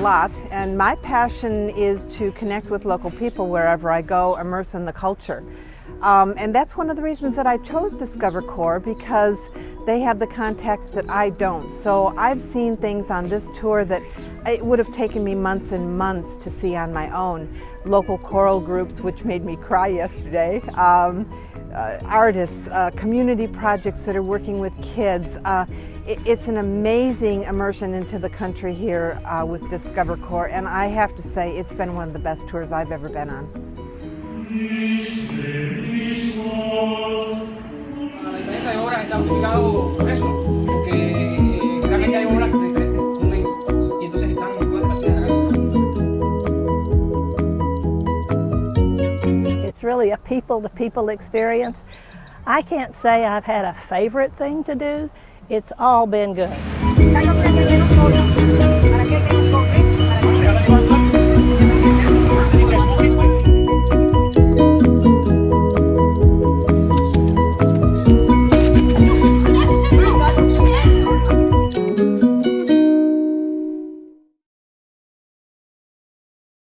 lot, and my passion is to connect with local people wherever I go, immerse in the culture. And that's one of the reasons that I chose Discover Corps, because they have the contacts that I don't. So I've seen things on this tour that it would have taken me months and months to see on my own. Local choral groups, which made me cry yesterday, artists, community projects that are working with kids. It's an amazing immersion into the country here with Discover Corps, and I have to say it's been one of the best tours I've ever been on. La diferencia de obras está multiplicado por eso, porque realmente hay obras de diferentes momentos y entonces están todas relacionadas. It's really a people-to-people experience. I can't say I've had a favorite thing to do. It's all been good.